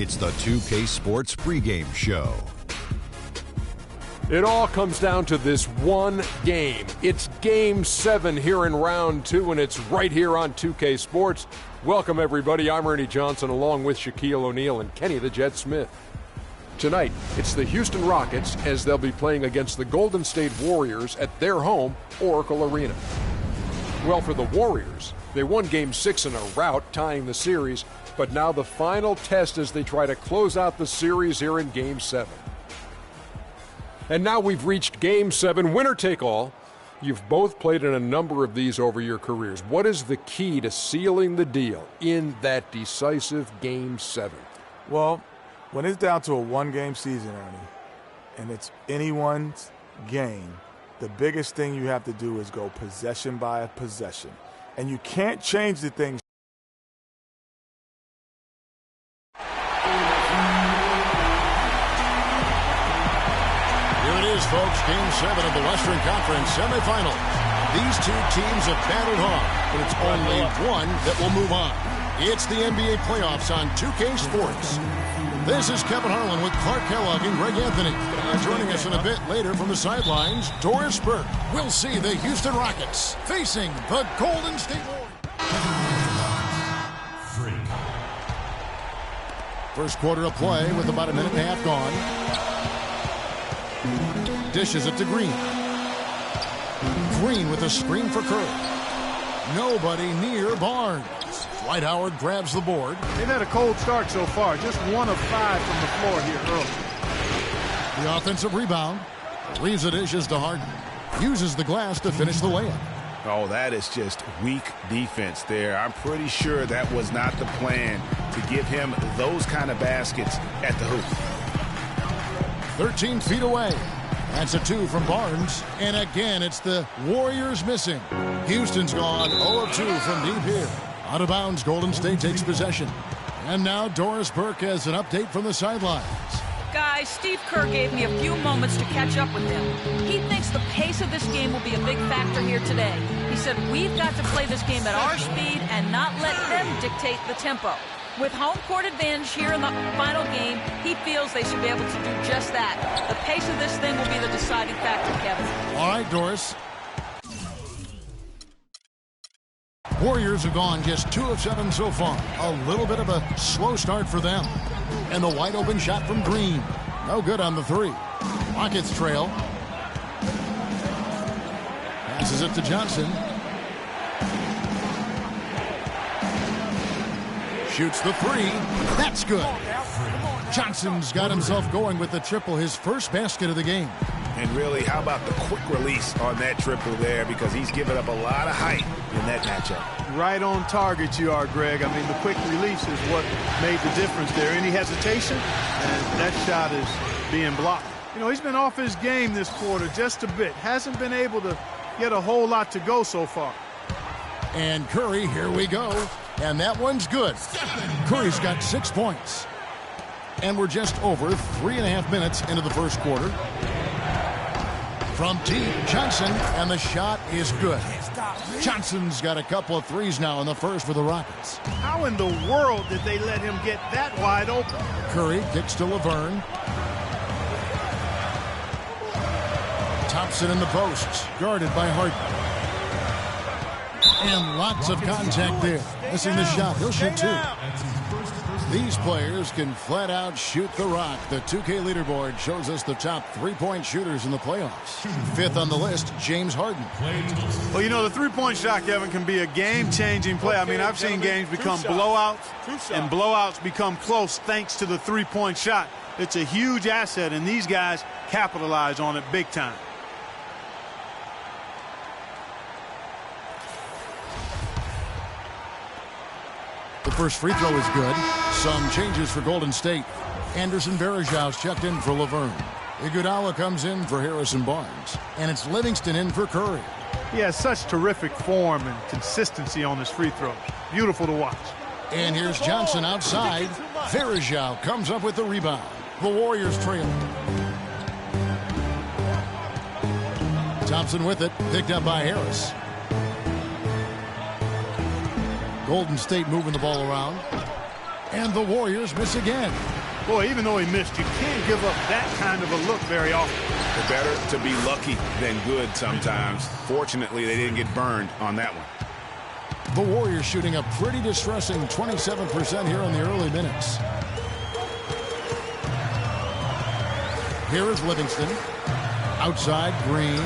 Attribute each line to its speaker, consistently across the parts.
Speaker 1: It's the 2K Sports pregame show.
Speaker 2: It all comes down to this one game. It's Game 7 here in Round 2, and it's right here on 2K Sports. Welcome, everybody. I'm Ernie Johnson, along with Shaquille O'Neal and Kenny the Jet Smith. Tonight, it's the Houston Rockets as they'll be playing against the Golden State Warriors at their home, Oracle Arena. Well, for the Warriors, they won Game 6 in a rout, tying the series, but now the final test as they try to close out the series here in Game 7. And now we've reached Game 7, winner take all. You've both played in a number of these over your careers. What is the key to sealing the deal in that decisive Game 7?
Speaker 3: Well, when it's down to a one-game season, Ernie, and it's anyone's game, the biggest thing you have to do is go possession by possession. And you can't change the things.
Speaker 4: Here it is, folks. Game 7 of the Western Conference semifinals. These two teams have battled hard, but it's only one that will move on. It's the NBA playoffs on 2K Sports. This is Kevin Harlan with Clark Kellogg and Greg Anthony. Joining us in a bit later from the sidelines, Doris Burke. We'll see the Houston Rockets facing the Golden State Warriors. First quarter of play with about a minute and a half gone. Dishes it to Green. Green with a screen for Curry. Nobody near Barnes. Dwight Howard grabs the board.
Speaker 5: They've had a cold start so far. Just 1 of 5 from the floor here early.
Speaker 4: The offensive rebound. Leaves the dishes to Harden. Uses the glass to finish the layup.
Speaker 6: Oh, that is just weak defense there. I'm pretty sure that was not the plan to give him those kind of baskets at the hoop.
Speaker 4: 13 feet away. That's a 2 from Barnes. And again, it's the Warriors missing. Houston's gone 0 of 2 from deep here. Out of bounds, Golden State takes possession. And now Doris Burke has an update from the sidelines.
Speaker 7: Guys, Steve Kerr gave me a few moments to catch up with him. He thinks the pace of this game will be a big factor here today. He said we've got to play this game at our speed and not let them dictate the tempo. With home court advantage here in the final game, he feels they should be able to do just that. The pace of this thing will be the deciding factor, Kevin.
Speaker 4: All right, Doris. Warriors have gone just 2 of 7 so far. A little bit of a slow start for them. And the wide open shot from Green. No good on the 3. Rockets trail. Passes it to Johnson. Shoots the 3. That's good. Johnson's got himself going with the triple, his first basket of the game.
Speaker 6: And really, how about the quick release on that triple there, because he's given up a lot of height in that matchup.
Speaker 5: Right on target you are, Greg. I mean, the quick release is what made the difference there. Any hesitation, and that shot is being blocked. You know, he's been off his game this quarter just a bit. Hasn't been able to get a whole lot to go so far.
Speaker 4: And Curry, here we go. And that one's good. Curry's got 6 points. And we're just over 3.5 minutes into the first quarter. From deep, Johnson, and the shot is good. Johnson's got a couple of threes now in the first for the Rockets.
Speaker 5: How in the world did they let him get that wide open?
Speaker 4: Curry kicks to Laverne. Thompson in the posts, guarded by Harden. And lots of contact there. Missing the shot. He'll shoot 2. These players can flat out shoot the rock. The 2K leaderboard shows us the top 3-point shooters in the playoffs. 5th on the list, James Harden.
Speaker 5: Well, you know, the three-point shot, Kevin, can be a game-changing play. I mean, I've seen games become blowouts, and blowouts become close thanks to the three-point shot. It's a huge asset, and these guys capitalize on it big time.
Speaker 4: The first free throw is good. Some changes for Golden State. Anderson Varejau's checked in for Laverne. Iguodala comes in for Harrison Barnes. And it's Livingston in for Curry.
Speaker 5: He has such terrific form and consistency on his free throws. Beautiful to watch.
Speaker 4: And here's Johnson outside. Varejao comes up with the rebound. The Warriors trail. Thompson with it. Picked up by Harris. Golden State moving the ball around. And the Warriors miss again.
Speaker 5: Boy, even though he missed, you can't give up that kind of a look very often.
Speaker 6: It's better to be lucky than good sometimes. Fortunately, they didn't get burned on that one.
Speaker 4: The Warriors shooting a pretty distressing 27% here in the early minutes. Here is Livingston. Outside, Green.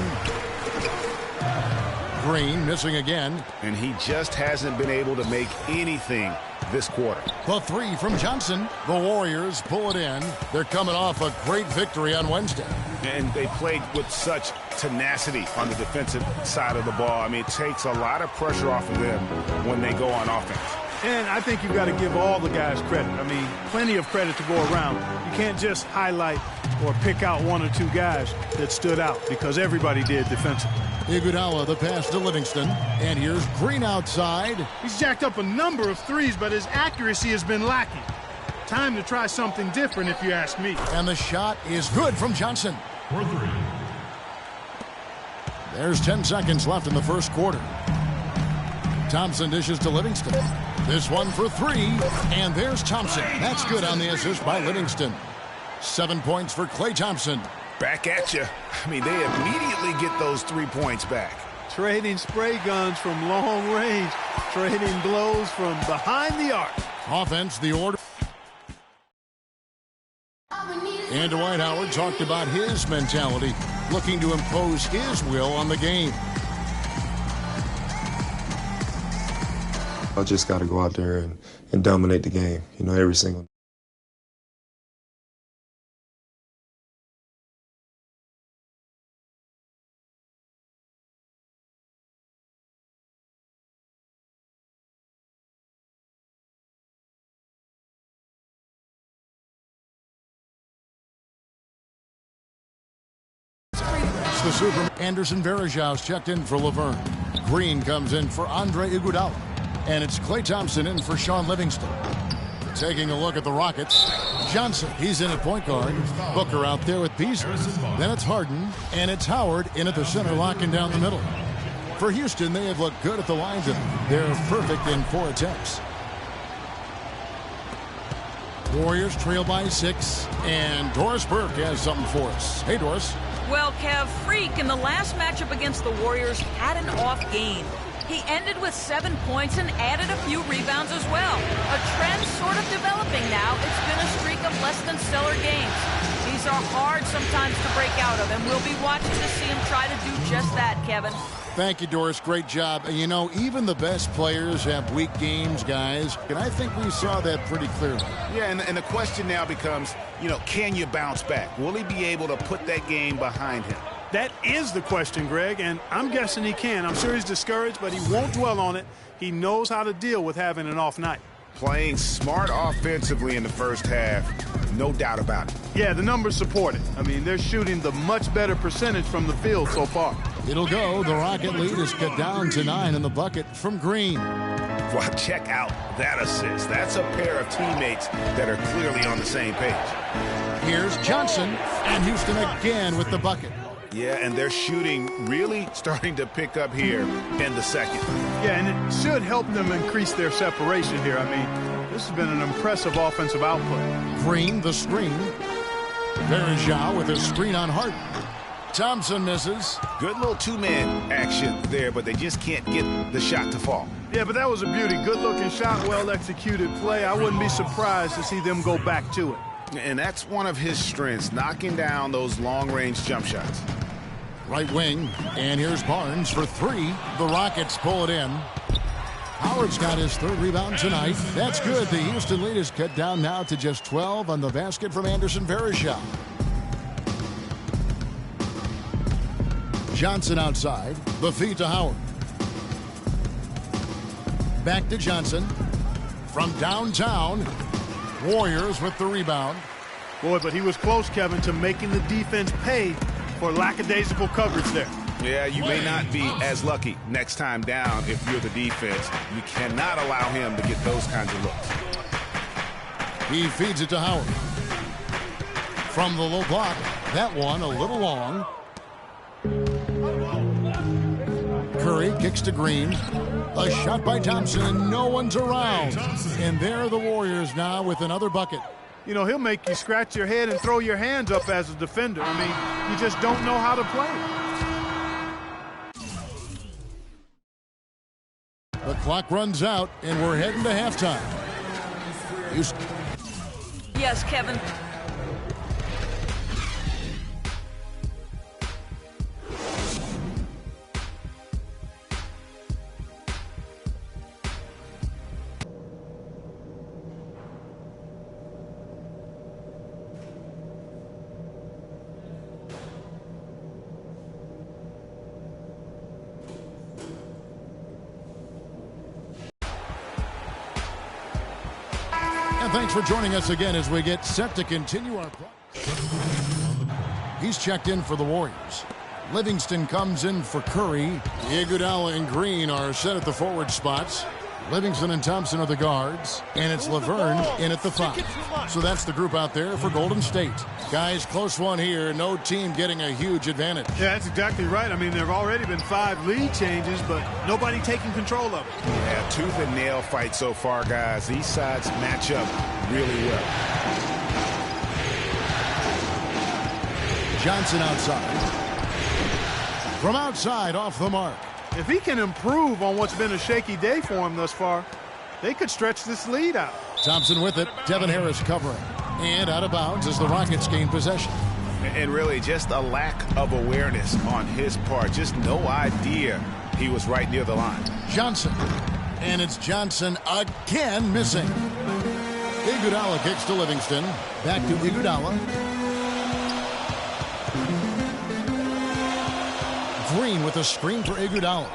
Speaker 4: Green missing again.
Speaker 6: And he just hasn't been able to make anything this quarter.
Speaker 4: The three from Johnson. The Warriors pull it in. They're coming off a great victory on Wednesday.
Speaker 6: And they played with such tenacity on the defensive side of the ball. I mean, it takes a lot of pressure off of them when they go on offense.
Speaker 5: And I think you've got to give all the guys credit. I mean, plenty of credit to go around. You can't just highlight or pick out one or two guys that stood out, because everybody did defensively.
Speaker 4: Iguodala, the pass to Livingston. And here's Green outside.
Speaker 5: He's jacked up a number of threes, but his accuracy has been lacking. Time to try something different, if you ask me.
Speaker 4: And the shot is good from Johnson. For three. There's 10 seconds left in the first quarter. Thompson dishes to Livingston. This one for three. And there's Thompson. That's good on the assist by Livingston. 7 points for Klay Thompson.
Speaker 6: Back at you. I mean, they immediately get those 3 points back.
Speaker 5: Trading spray guns from long range. Trading blows from behind the arc.
Speaker 4: Offense, the order. And Dwight Howard talked about his mentality, looking to impose his will on the game.
Speaker 8: I just got to go out there and dominate the game, every single day.
Speaker 4: The Super Anderson Varejão's checked in for Laverne. Green comes in for Andre Iguodala. And it's Klay Thompson in for Sean Livingston. Taking a look at the Rockets. Johnson, he's in at point guard. Booker out there with Beasley. Then it's Harden, and it's Howard in at the center, locking down the middle. For Houston, they have looked good at the lines, and they're perfect in 4 attempts. Warriors trail by 6, and Doris Burke has something for us. Hey, Doris.
Speaker 7: Well, Kev, Freak in the last matchup against the Warriors had an off game. He ended with 7 points and added a few rebounds as well. A trend sort of developing now. It's been a streak of less than stellar games. These are hard sometimes to break out of, and we'll be watching to see him try to do just that, Kevin.
Speaker 4: Thank you, Doris. Great job. And even the best players have weak games, guys. And I think we saw that pretty clearly.
Speaker 6: Yeah, and the question now becomes, can you bounce back? Will he be able to put that game behind him?
Speaker 5: That is the question, Greg, and I'm guessing he can. I'm sure he's discouraged, but he won't dwell on it. He knows how to deal with having an off night.
Speaker 6: Playing smart offensively in the first half, no doubt about it.
Speaker 5: Yeah, the numbers support it. I mean, they're shooting the much better percentage from the field so far.
Speaker 4: It'll go. The Rocket lead is cut down to 9 in the bucket from Green.
Speaker 6: Well, check out that assist. That's a pair of teammates that are clearly on the same page.
Speaker 4: Here's Johnson, and Houston again with the bucket.
Speaker 6: Yeah, and their shooting really starting to pick up here in the second.
Speaker 5: Yeah, and it should help them increase their separation here. I mean, this has been an impressive offensive output.
Speaker 4: Green, the screen. Varejão with a screen on Harden. Thompson misses.
Speaker 6: Good little two-man action there, but they just can't get the shot to fall.
Speaker 5: Yeah, but that was a beauty. Good-looking shot, well-executed play. I wouldn't be surprised to see them go back to it.
Speaker 6: And that's one of his strengths, knocking down those long-range jump shots.
Speaker 4: Right wing, and here's Barnes for 3. The Rockets pull it in. Howard's got his 3rd rebound tonight. That's good. The Houston lead is cut down now to just 12 on the basket from Anderson Varejão. Johnson outside. The feed to Howard. Back to Johnson. From downtown. Warriors with the rebound.
Speaker 5: Boy, but he was close, Kevin, to making the defense pay for lackadaisical coverage there.
Speaker 6: Yeah, you may not be as lucky next time down if you're the defense. You cannot allow him to get those kinds of looks.
Speaker 4: He feeds it to Howard. From the low block. That one a little long. Curry kicks to Green. A shot by Thompson, and no one's around. And there are the Warriors now with another bucket.
Speaker 5: You know, he'll make you scratch your head and throw your hands up as a defender. I mean, you just don't know how to play.
Speaker 4: The clock runs out, and we're heading to halftime. Houston.
Speaker 7: Yes, Kevin.
Speaker 4: Thanks for joining us again as we get set to continue our play. He's checked in for the Warriors. Livingston comes in for Curry. Iguodala and Green are set at the forward spots. Livingston and Thompson are the guards. And it's Laverne in at the 5. So that's the group out there for Golden State. Guys, close one here. No team getting a huge advantage.
Speaker 5: Yeah, that's exactly right. I mean, there have already been 5 lead changes, but nobody taking control of it.
Speaker 6: Yeah, tooth and nail fight so far, guys. These sides match up really well.
Speaker 4: Johnson outside. From outside, off the mark.
Speaker 5: If he can improve on what's been a shaky day for him thus far, they could stretch this lead out.
Speaker 4: Thompson with it. Devin Harris covering. And out of bounds as the Rockets gain possession.
Speaker 6: And really just a lack of awareness on his part. Just no idea he was right near the line.
Speaker 4: Johnson. And it's Johnson again missing. Iguodala kicks to Livingston. Back to Iguodala. Green with a screen for Iguodala.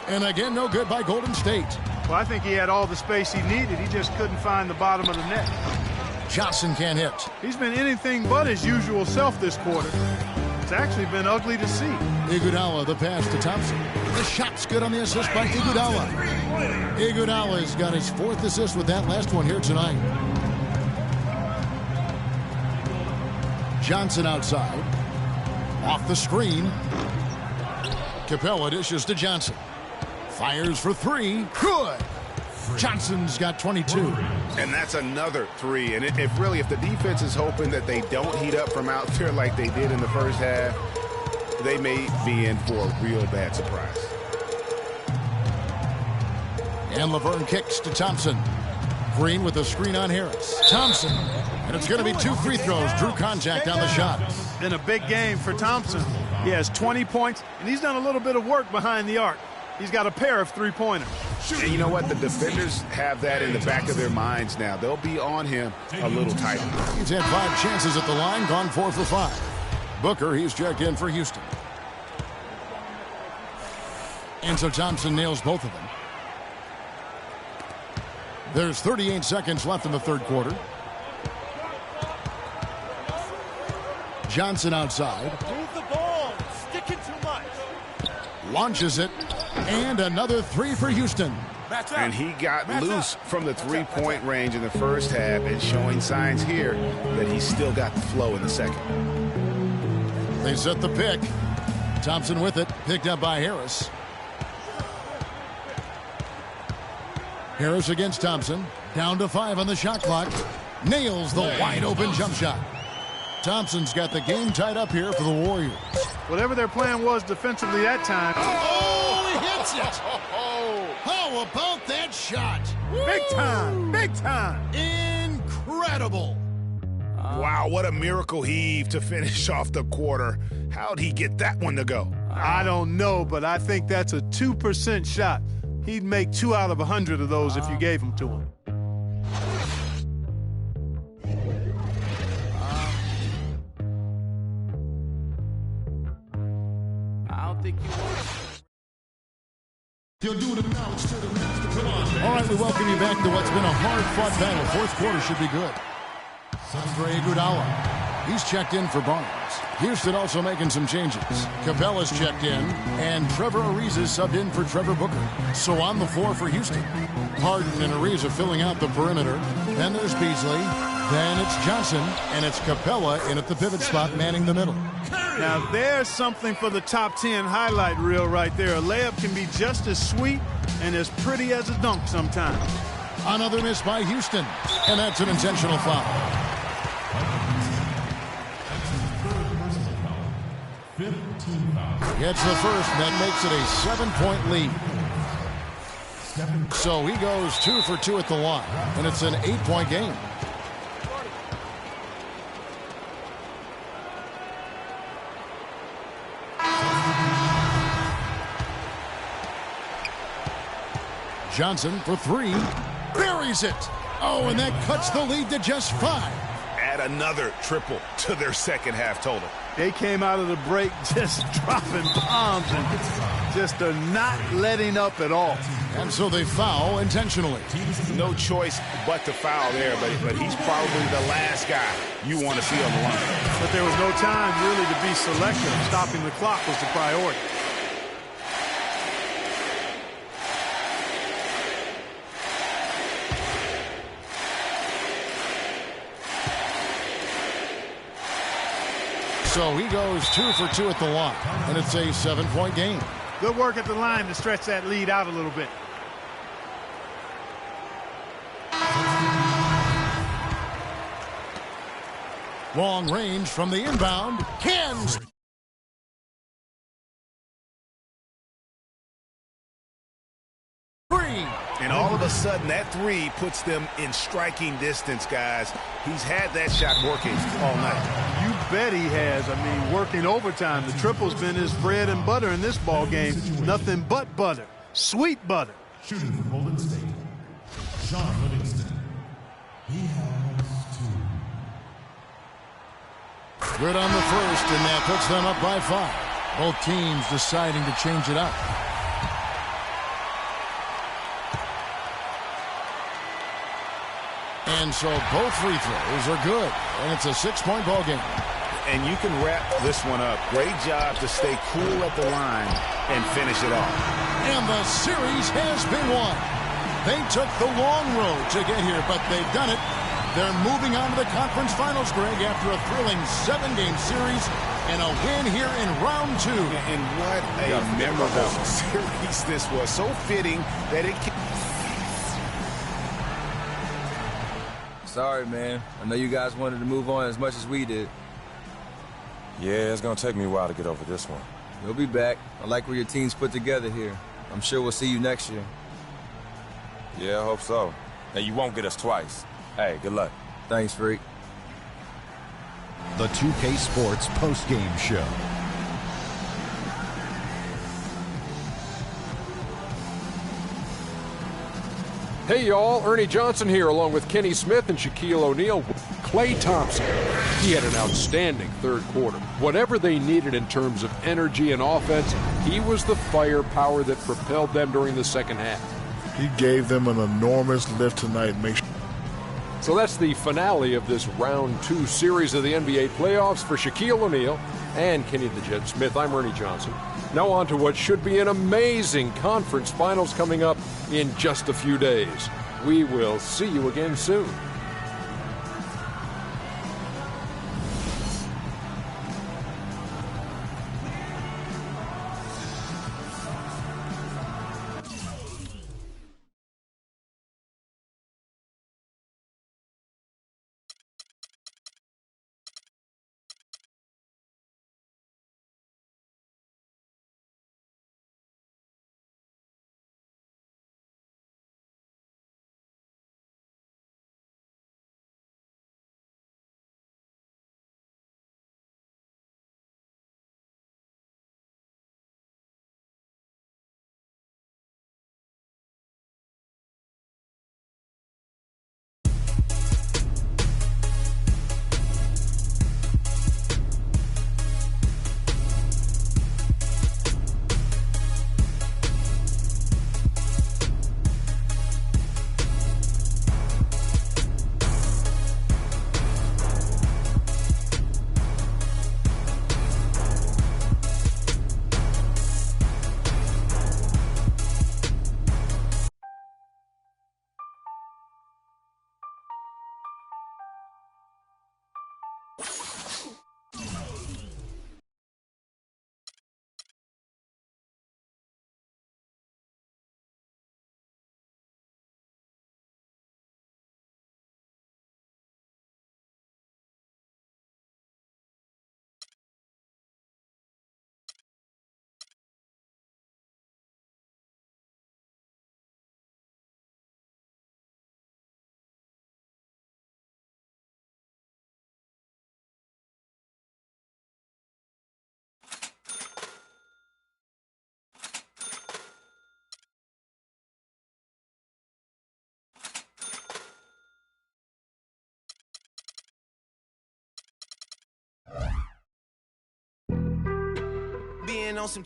Speaker 4: And again, no good by Golden State.
Speaker 5: Well, I think he had all the space he needed. He just couldn't find the bottom of the net.
Speaker 4: Johnson can't hit.
Speaker 5: He's been anything but his usual self this quarter. It's actually been ugly to see.
Speaker 4: Iguodala, the pass to Thompson. The shot's good on the assist by Iguodala. Iguodala's got his 4th assist with that last one here tonight. Johnson outside. Off the screen. Capella dishes to Johnson. Fires for 3. Good. Johnson's got 22.
Speaker 6: And that's another 3. And if the defense is hoping that they don't heat up from out there like they did in the first half, they may be in for a real bad surprise.
Speaker 4: And Laverne kicks to Thompson. Green with a screen on Harris. Thompson. And it's going to be 2 free throws. Drew contact on the shot.
Speaker 5: Been a big game for Thompson. He has 20 points, and he's done a little bit of work behind the arc. He's got a pair of 3-pointers.
Speaker 6: And you know what? The defenders have that in the back of their minds now. They'll be on him a little tighter.
Speaker 4: He's had 5 chances at the line, gone 4 for 5. Booker, he's checked in for Houston. And so Thompson nails both of them. There's 38 seconds left in the 3rd quarter. Johnson outside.
Speaker 9: Move the ball. Sticking too much.
Speaker 4: Launches it. And another 3 for Houston.
Speaker 6: And he got loose from the 3-point range in the first half and showing signs here that he's still got the flow in the second.
Speaker 4: They set the pick. Thompson with it. Picked up by Harris. Harris against Thompson. Down to 5 on the shot clock. Nails the wide open jump shot. Thompson's got the game tied up here for the Warriors.
Speaker 5: Whatever their plan was defensively that time.
Speaker 4: Oh, he hits it. How about that shot?
Speaker 5: Big time. Big time.
Speaker 4: Incredible.
Speaker 6: Wow, what a miracle heave to finish off the quarter. How'd he get that one to go?
Speaker 5: I don't know, but I think that's a 2% shot. He'd make 2 out of 100 of those if you gave them to him.
Speaker 4: All right, we welcome you back to what's been a hard-fought battle. 4th quarter should be good. Andre Iguodala. He's checked in for Barnes. Houston also making some changes. Capella's checked in, and Trevor Ariza subbed in for Trevor Booker. So on the floor for Houston. Harden and Ariza filling out the perimeter. Then there's Beasley. Then it's Johnson, and it's Capella in at the pivot spot, manning the middle.
Speaker 5: Now there's something for the top 10 highlight reel right there. A layup can be just as sweet and as pretty as a dunk sometimes.
Speaker 4: Another miss by Houston, and that's an intentional foul. Gets the first, and that makes it a 7-point lead. So he goes 2 for 2 at the line, and it's an 8-point game. Johnson for 3. Buries it. Oh, and that cuts the lead to just 5.
Speaker 6: Add another triple to their second half total.
Speaker 5: They came out of the break just dropping bombs and just not letting up at all.
Speaker 4: And so they foul intentionally.
Speaker 6: No choice but to foul there, but he's probably the last guy you want to see on the line.
Speaker 5: But there was no time really to be selective. Stopping the clock was the priority.
Speaker 4: So he goes 2 for 2 at the line, and it's a 7-point game.
Speaker 5: Good work at the line to stretch that lead out a little bit.
Speaker 4: Long range from the inbound. Cans.
Speaker 6: And all of a sudden, that 3 puts them in striking distance, guys. He's had that shot working all night.
Speaker 5: You bet he has. I mean, working overtime. The triple's been his bread and butter in this ball game. Nothing but butter. Sweet butter.
Speaker 10: Shooting for Golden State, Sean Livingston. He has 2.
Speaker 4: Good on the first, and that puts them up by 5. Both teams deciding to change it up. And so both free throws are good, and it's a 6-point ball game.
Speaker 6: And you can wrap this one up. Great job to stay cool at the line and finish it off.
Speaker 4: And the series has been won. They took the long road to get here, but they've done it. They're moving on to the conference finals, Greg, after a thrilling 7-game series and a win here in round 2.
Speaker 6: And what a memorable series this was. So fitting that it can...
Speaker 11: Sorry, man. I know you guys wanted to move on as much as we did.
Speaker 12: Yeah, it's going to take me a while to get over this one.
Speaker 11: You'll be back. I like what your team's put together here. I'm sure we'll see you next year.
Speaker 12: Yeah, I hope so. And you won't get us twice. Hey, good luck.
Speaker 11: Thanks, Freak.
Speaker 1: The 2K Sports postgame show.
Speaker 2: Hey, y'all. Ernie Johnson here, along with Kenny Smith and Shaquille O'Neal. Klay Thompson, he had an outstanding third quarter. Whatever they needed in terms of energy and offense, he was the firepower that propelled them during the second half.
Speaker 13: He gave them an enormous lift tonight.
Speaker 2: So that's the finale of this round 2 series of the NBA playoffs for Shaquille O'Neal and Kenny the Jet Smith. I'm Ernie Johnson. Now on to what should be an amazing conference finals coming up in just a few days. We will see you again soon.
Speaker 14: being on some